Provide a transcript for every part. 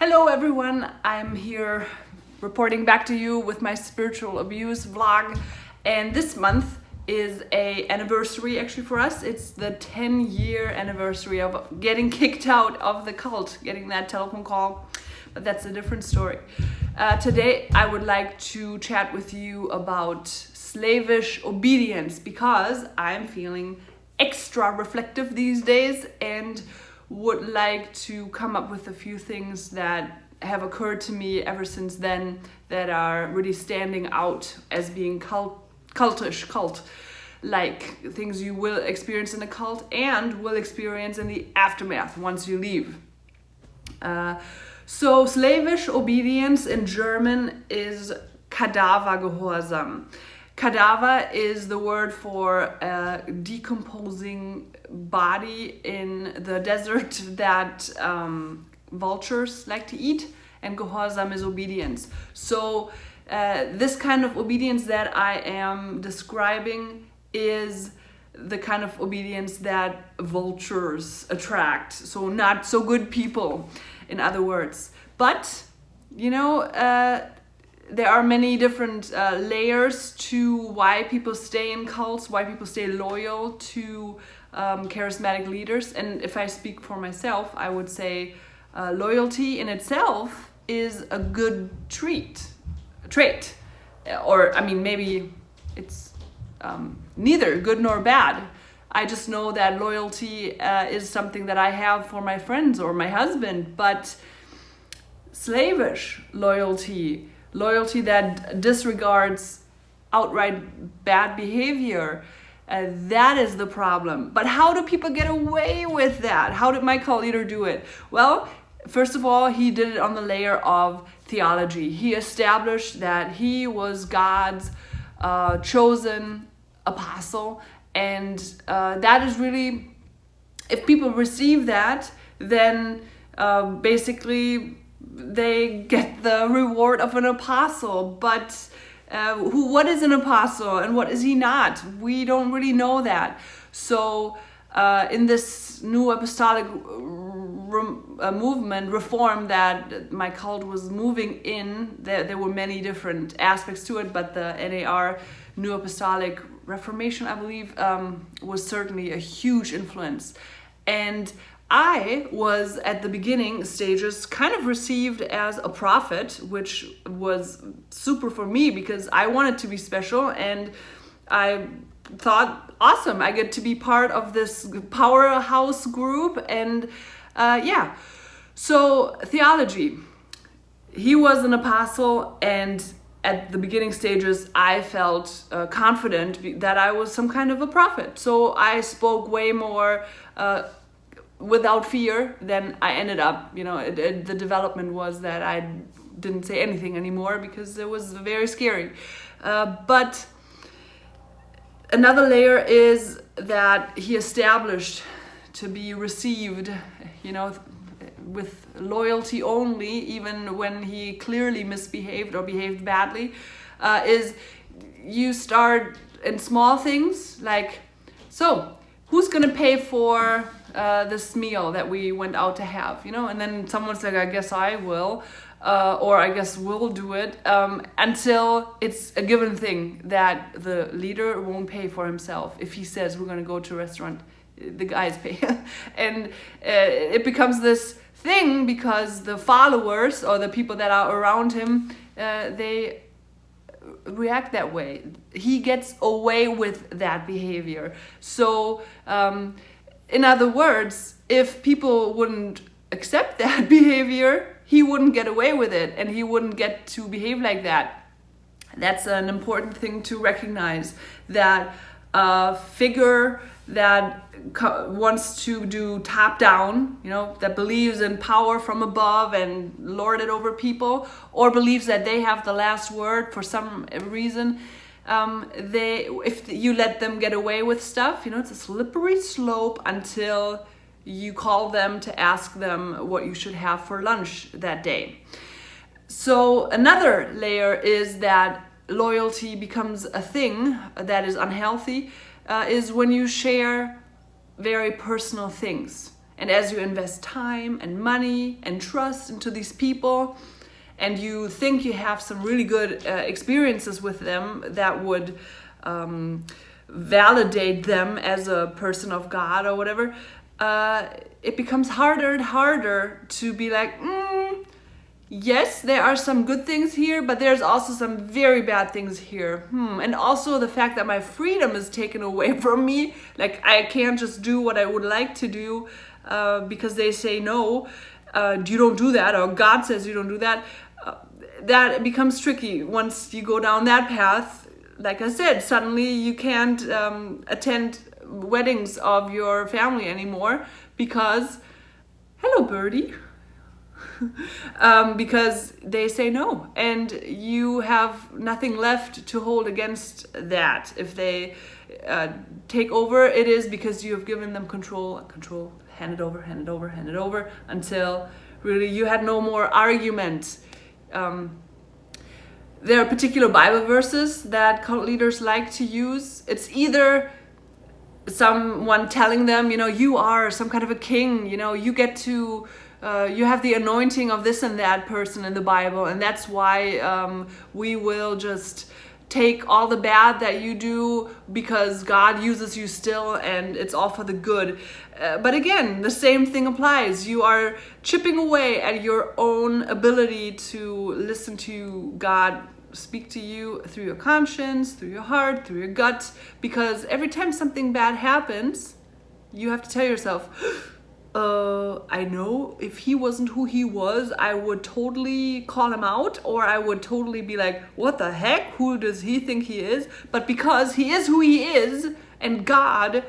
Hello everyone, I'm here reporting back to you with my spiritual abuse vlog, and this month is a anniversary actually for us. It's the 10-year anniversary of getting kicked out of the cult, getting that telephone call, but that's a different story. Today I would like to chat with you about slavish obedience because I'm feeling extra reflective these days and would like to come up with a few things that have occurred to me ever since then that are really standing out as being cult, like things you will experience in a cult and will experience in the aftermath once you leave. So slavish obedience in German is Kadavergehorsam. Cadaver is the word for a decomposing body in the desert that vultures like to eat, and Gehorsam is obedience. So this kind of obedience that I am describing is the kind of obedience that vultures attract, so not so good people, in other words. But, you know, there are many different layers to why people stay in cults, why people stay loyal to charismatic leaders. And if I speak for myself, I would say loyalty in itself is a good trait. Or, I mean, maybe it's neither good nor bad. I just know that loyalty is something that I have for my friends or my husband, but slavish loyalty that disregards outright bad behavior, that is the problem. But how do people get away with that? How did my cult leader do it? Well, first of all, he did it on the layer of theology. He established that he was God's chosen apostle, and that is really, if people receive that, then basically they get the reward of an apostle. But what is an apostle and what is he not? We don't really know that. So in this new apostolic movement, reform that my cult was moving in, there were many different aspects to it, but the NAR, New Apostolic Reformation, I believe, was certainly a huge influence. And I was, at the beginning stages, kind of received as a prophet, which was super for me because I wanted to be special, and I thought, awesome, I get to be part of this powerhouse group, and yeah. So theology, he was an apostle, and at the beginning stages, I felt confident that I was some kind of a prophet. So I spoke way more without fear than I ended up. You know, the development was that I didn't say anything anymore because it was very scary. But another layer is that he established to be received, you know, with loyalty only, even when he clearly misbehaved or behaved badly, is you start in small things like, so who's gonna pay for this meal that we went out to have, you know? And then someone's like, I guess I will, or I guess we'll do it, until it's a given thing that the leader won't pay for himself. If he says we're gonna go to a restaurant, the guys pay. And it becomes this thing because the followers or the people that are around him, they react that way. He gets away with that behavior. So in other words, if people wouldn't accept that behavior, he wouldn't get away with it, and he wouldn't get to behave like that. That's an important thing to recognize, that a figure that wants to do top down, you know, that believes in power from above and lord it over people, or believes that they have the last word for some reason, if you let them get away with stuff, you know, it's a slippery slope until you call them to ask them what you should have for lunch that day. So another layer is that loyalty becomes a thing that is unhealthy, is when you share very personal things. And as you invest time and money and trust into these people, and you think you have some really good experiences with them that would validate them as a person of God or whatever, it becomes harder and harder to be like, yes, there are some good things here, but there's also some very bad things here. And also the fact that my freedom is taken away from me, like I can't just do what I would like to do because they say no, you don't do that, or God says you don't do that. That becomes tricky once you go down that path. Like I said, suddenly you can't attend weddings of your family anymore because, hello birdie, because they say no, and you have nothing left to hold against that. If they take over, it is because you have given them control, hand it over, until really you had no more argument. There are particular Bible verses that cult leaders like to use. It's either someone telling them, you are some kind of a king, you get to, you have the anointing of this and that person in the Bible, and that's why we will just take all the bad that you do because God uses you still and it's all for the good. But again, the same thing applies. You are chipping away at your own ability to listen to God speak to you through your conscience, through your heart, through your gut, because every time something bad happens, you have to tell yourself, I know if he wasn't who he was, I would totally call him out, or I would totally be like, what the heck? Who does he think he is? But because he is who he is, and God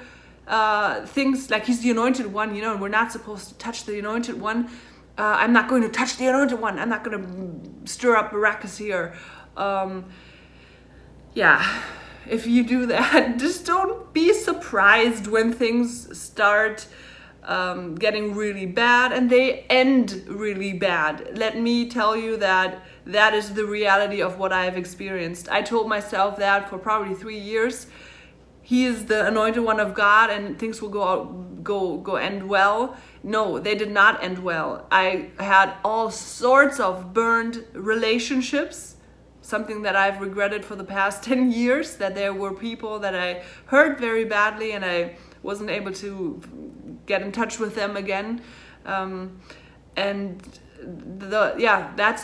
thinks like he's the anointed one, and we're not supposed to touch the anointed one, I'm not going to touch the anointed one. I'm not going to stir up a ruckus here. If you do that, just don't be surprised when things start getting really bad and they end really bad. Let me tell you that is the reality of what I've experienced. I told myself that for probably 3 years. He is the anointed one of God and things will go end well. No, they did not end well. I had all sorts of burned relationships, something that I've regretted for the past 10 years, that there were people that I hurt very badly and I wasn't able to get in touch with them again. That's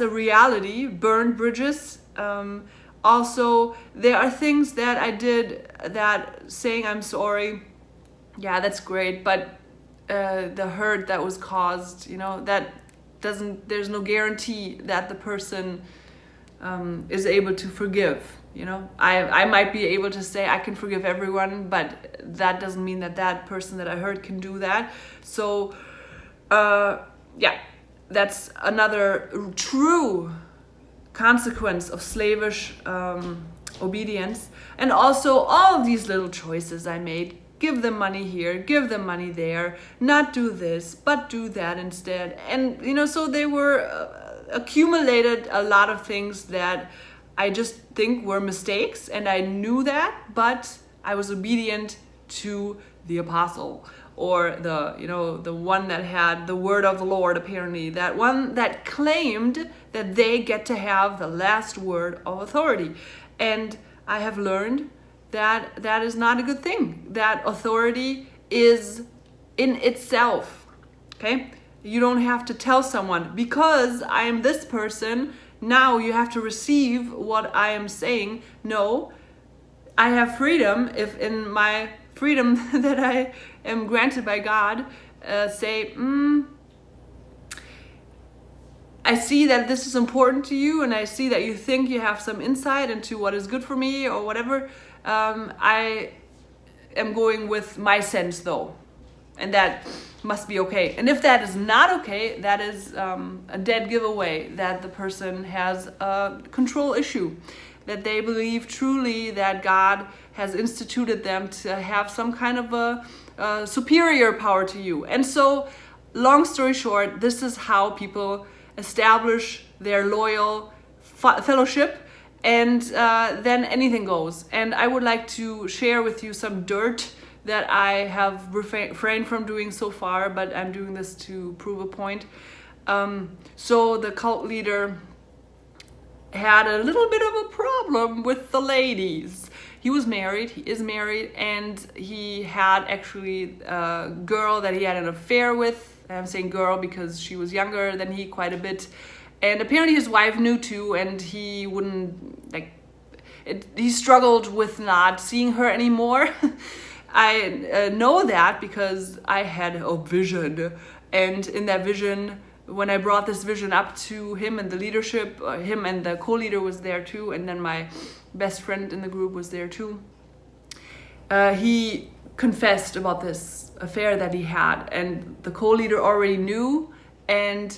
a reality, burned bridges. Also, there are things that I did that saying I'm sorry, that's great, but the hurt that was caused, there's no guarantee that the person is able to forgive. I might be able to say I can forgive everyone, but that doesn't mean that person that I hurt can do that. So, that's another true consequence of slavish obedience. And also all of these little choices I made, give them money here, give them money there, not do this, but do that instead. And, so they were accumulated a lot of things that I just think were mistakes, and I knew that, but I was obedient to the apostle, or the one that had the word of the Lord, apparently, that one that claimed that they get to have the last word of authority. And I have learned that that is not a good thing. That authority is in itself, okay? You don't have to tell someone, because I am this person, now you have to receive what I am saying. No, I have freedom if in my freedom that I am granted by God, say, I see that this is important to you, and I see that you think you have some insight into what is good for me or whatever. I am going with my sense though, and that must be okay. And if that is not okay, that is a dead giveaway that the person has a control issue, that they believe truly that God has instituted them to have some kind of a superior power to you. And so, long story short, this is how people establish their loyal fellowship, and then anything goes. And I would like to share with you some dirt that I have refrained from doing so far, but I'm doing this to prove a point. So the cult leader had a little bit of a problem with the ladies. He is married, and he had actually a girl that he had an affair with. I'm saying girl because she was younger than he quite a bit. And apparently his wife knew too, and he wouldn't, he struggled with not seeing her anymore. I know that because I had a vision. And in that vision, when I brought this vision up to him and the leadership, him and the co-leader was there too, and then my best friend in the group was there too. He confessed about this affair that he had, and the co-leader already knew. And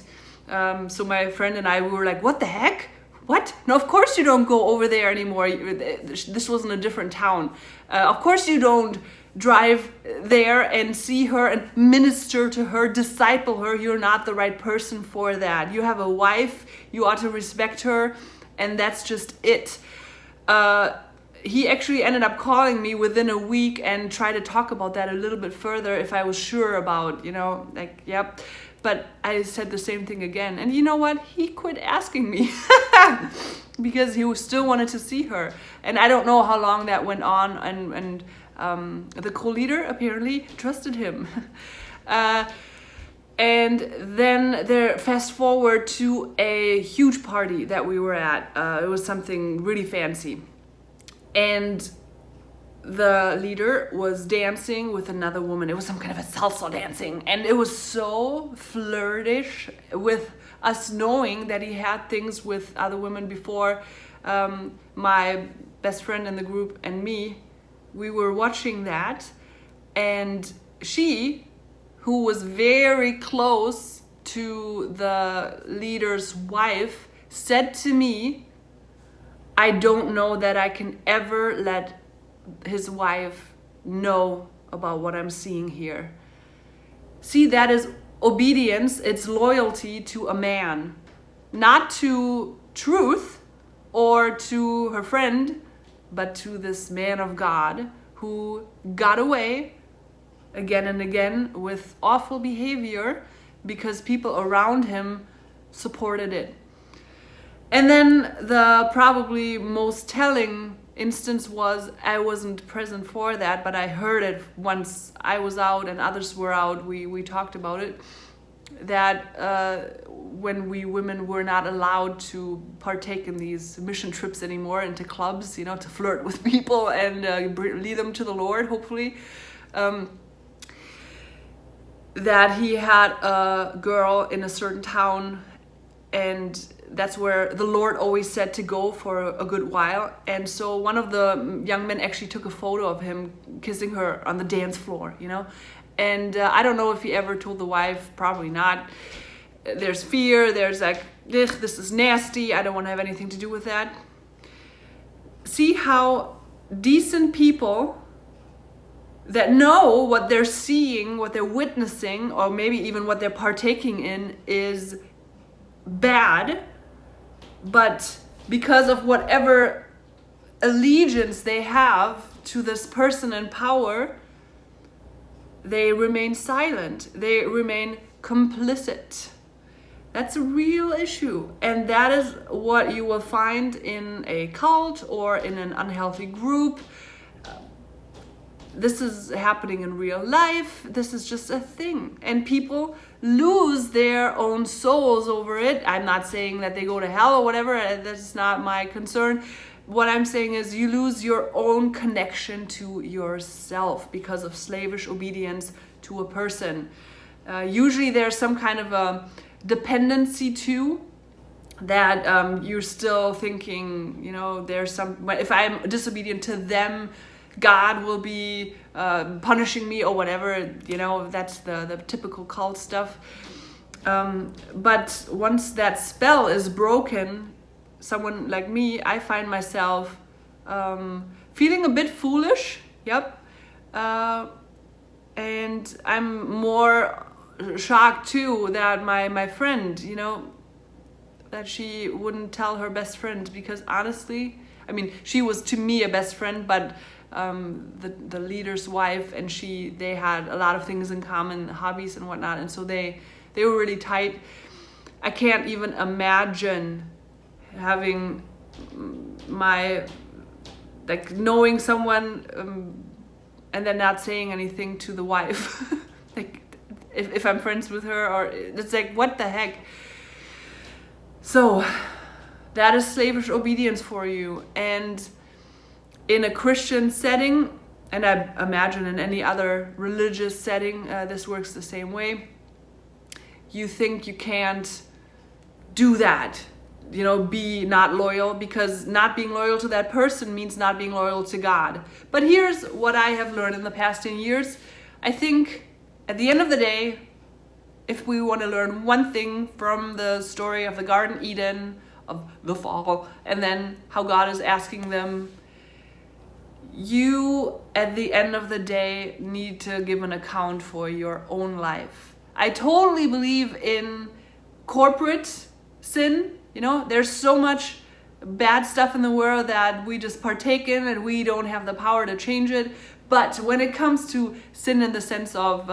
so my friend and I, we were like, what the heck? What? No, of course you don't go over there anymore. This was in a different town. Of course you don't drive there and see her and minister to her, disciple her. You're not the right person for that. You have a wife, you ought to respect her, and that's just it. He actually ended up calling me within a week and tried to talk about that a little bit further if I was sure about, yep. But I said the same thing again. And you know what? He quit asking me because he still wanted to see her. And I don't know how long that went on. And the co-leader apparently trusted him. And then there, fast forward to a huge party that we were at. It was something really fancy. And the leader was dancing with another woman. It was some kind of a salsa dancing. And it was so flirtish with us knowing that he had things with other women before. My best friend in the group and me, we were watching that. And she, who was very close to the leader's wife, said to me, I don't know that I can ever let his wife know about what I'm seeing here. See, that is obedience. It's loyalty to a man, not to truth or to her friend, but to this man of God who got away again and again with awful behavior because people around him supported it. And then the probably most telling instance was, I wasn't present for that, but I heard it once I was out and others were out. We talked about it, that when we women were not allowed to partake in these mission trips anymore into clubs, to flirt with people and lead them to the Lord, hopefully, that he had a girl in a certain town, and that's where the Lord always said to go for a good while. And so one of the young men actually took a photo of him kissing her on the dance floor, And I don't know if he ever told the wife, probably not. There's fear, there's like, this is nasty, I don't want to have anything to do with that. See how decent people that know what they're seeing, what they're witnessing, or maybe even what they're partaking in is bad, but because of whatever allegiance they have to this person in power, they remain silent. They remain complicit. That's a real issue. And that is what you will find in a cult or in an unhealthy group. This is happening in real life. This is just a thing. And people lose their own souls over it. I'm not saying that they go to hell or whatever. That's not my concern. What I'm saying is you lose your own connection to yourself because of slavish obedience to a person. Usually there's some kind of a dependency too, that you're still thinking, there's some, if I'm disobedient to them, God will be punishing me or whatever, that's the typical cult stuff. But once that spell is broken, someone like me, I find myself feeling a bit foolish, and I'm more shocked too that my friend, that she wouldn't tell her best friend, because honestly, she was to me a best friend, but the leader's wife, and they had a lot of things in common, hobbies and whatnot, and so they were really tight. I can't even imagine having knowing someone and then not saying anything to the wife. Like if I'm friends with her, or it's like, what the heck? So that is slavish obedience for you. And in a Christian setting, and I imagine in any other religious setting, this works the same way. You think you can't do that, be not loyal, because not being loyal to that person means not being loyal to God. But here's what I have learned in the past 10 years. I think at the end of the day, if we want to learn one thing from the story of the Garden Eden, of the fall, and then how God is asking them, you at the end of the day need to give an account for your own life. I totally believe in corporate sin. There's so much bad stuff in the world that we just partake in and we don't have the power to change it. But when it comes to sin in the sense of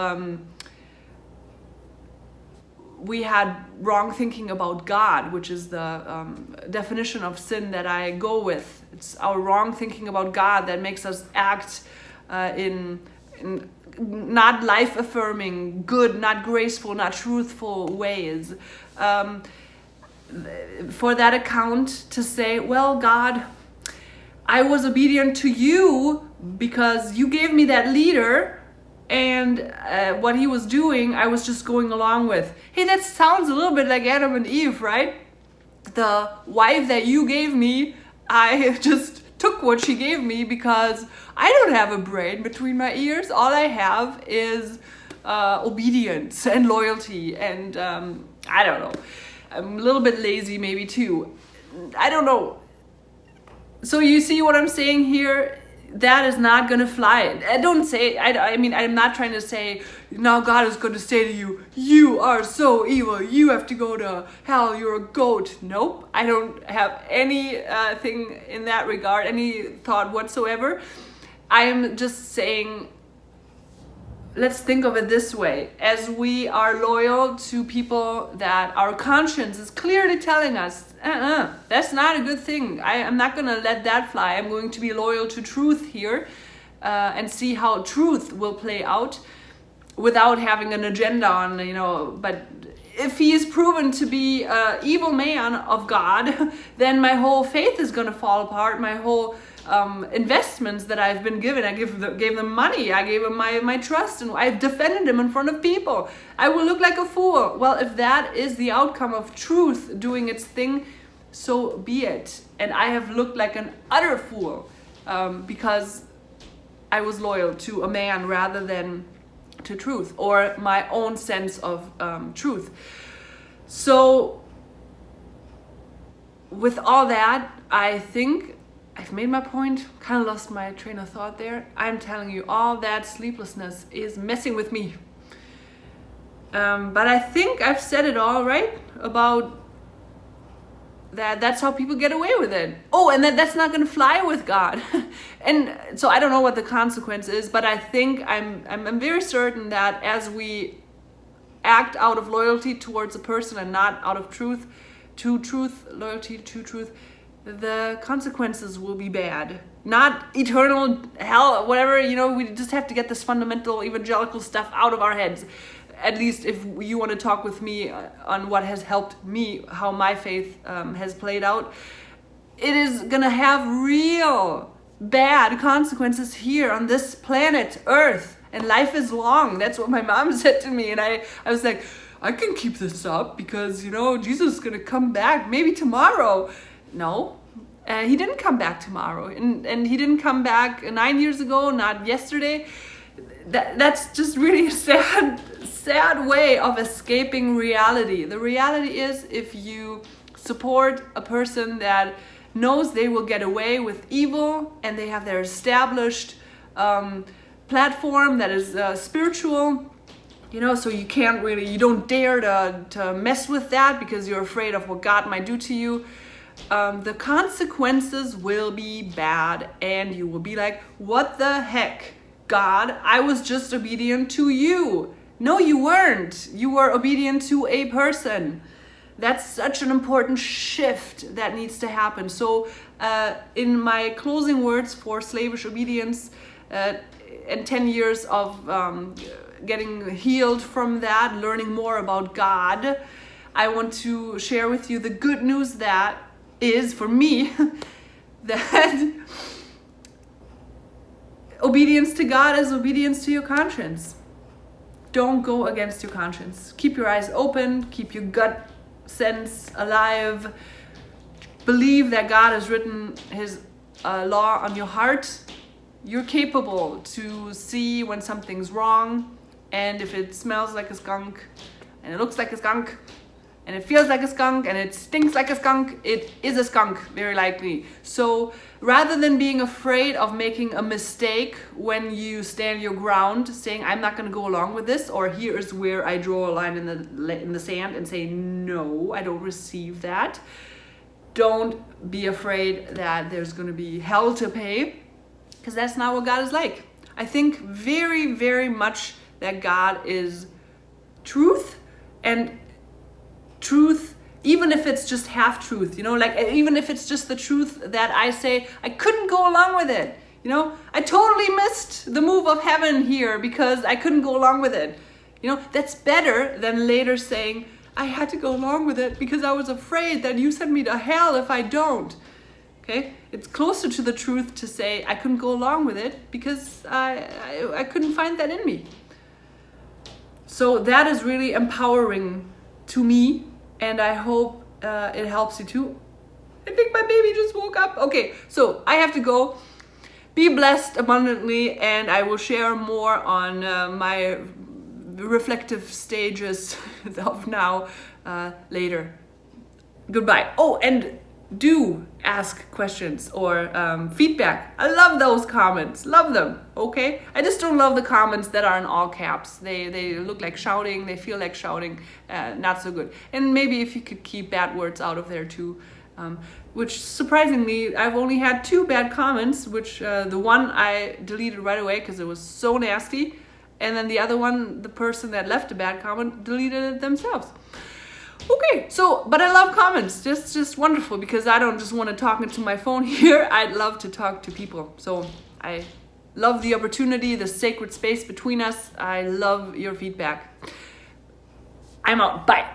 we had wrong thinking about God, which is the definition of sin that I go with. It's our wrong thinking about God that makes us act in not life-affirming, good, not graceful, not truthful ways. For that account to say, well, God, I was obedient to you because you gave me that leader, and what he was doing, I was just going along with. Hey, that sounds a little bit like Adam and Eve, right? The wife that you gave me, I just took what she gave me because I don't have a brain between my ears. All I have is obedience and loyalty, and I don't know. I'm a little bit lazy maybe too. I don't know. So you see what I'm saying here? That is not going to fly. I mean, I'm not trying to say, now God is going to say to you, you are so evil, you have to go to hell, you're a goat. Nope, I don't have any thing in that regard, any thought whatsoever. I am just saying, let's think of it this way. As we are loyal to people that our conscience is clearly telling us, that's not a good thing. I'm not going to let that fly. I'm going to be loyal to truth here and see how truth will play out without having an agenda on, but if he is proven to be an evil man of God, then my whole faith is going to fall apart. My whole investments that I've been given, I gave them money, I gave them my trust, and I've defended them in front of people. I will look like a fool. Well, if that is the outcome of truth doing its thing, so be it. And I have looked like an utter fool because I was loyal to a man rather than to truth, or my own sense of truth. So with all that, I think I've made my point. Kind of lost my train of thought there. I'm telling you, all that sleeplessness is messing with me. But I think I've said it all right about that's how people get away with it. Oh, and that's not going to fly with God. And so I don't know what the consequence is, but I think I'm very certain that as we act out of loyalty towards a person and not out of loyalty to truth, the consequences will be bad. Not eternal hell, whatever, we just have to get this fundamental evangelical stuff out of our heads. At least if you want to talk with me on what has helped me, how my faith has played out. It is going to have real bad consequences here on this planet, Earth. And life is long. That's what my mom said to me. And I was like, I can keep this up because, Jesus is going to come back maybe tomorrow. No, he didn't come back tomorrow. And he didn't come back 9 years ago, not yesterday. That's just really a sad way of escaping reality. The reality is, if you support a person that knows they will get away with evil and they have their established platform that is spiritual, so you don't dare to mess with that because you're afraid of what God might do to you. the consequences will be bad, and you will be like, what the heck, God, I was just obedient to you. No, you weren't. You were obedient to a person. That's such an important shift that needs to happen. So in my closing words for Slavish Obedience, and 10 years of getting healed from that, learning more about God, I want to share with you the good news that is, for me, that obedience to God is obedience to your conscience. Don't go against your conscience. Keep your eyes open, keep your gut sense alive. Believe that God has written his law on your heart. You're capable to see when something's wrong, and if it smells like a skunk, and it looks like a skunk, and it feels like a skunk, and it stinks like a skunk, it is a skunk, very likely. So rather than being afraid of making a mistake when you stand your ground, saying, I'm not going to go along with this, or here is where I draw a line in the sand and say, no, I don't receive that. Don't be afraid that there's going to be hell to pay, because that's not what God is like. I think very, very much that God is truth, and truth, even if it's just half truth, like even if it's just the truth that I say, I couldn't go along with it. I totally missed the move of heaven here because I couldn't go along with it. That's better than later saying, I had to go along with it because I was afraid that you send me to hell if I don't. Okay? It's closer to the truth to say I couldn't go along with it because I couldn't find that in me. So that is really empowering to me, and I hope it helps you too. I think my baby just woke up. Okay, so I have to go. Be blessed abundantly, and I will share more on my reflective stages of now later. Goodbye. Oh, and do ask questions or feedback. I love those comments. Love them. Okay? I just don't love the comments that are in all caps. They look like shouting. They feel like shouting. Not so good. And maybe if you could keep bad words out of there too. Which surprisingly, I've only had 2 bad comments, which the one I deleted right away because it was so nasty. And then the other one, the person that left a bad comment deleted it themselves. Okay, but I love comments. Just wonderful, because I don't just want to talk into my phone here. I'd love to talk to people. So I love the opportunity, the sacred space between us. I love your feedback. I'm out. Bye.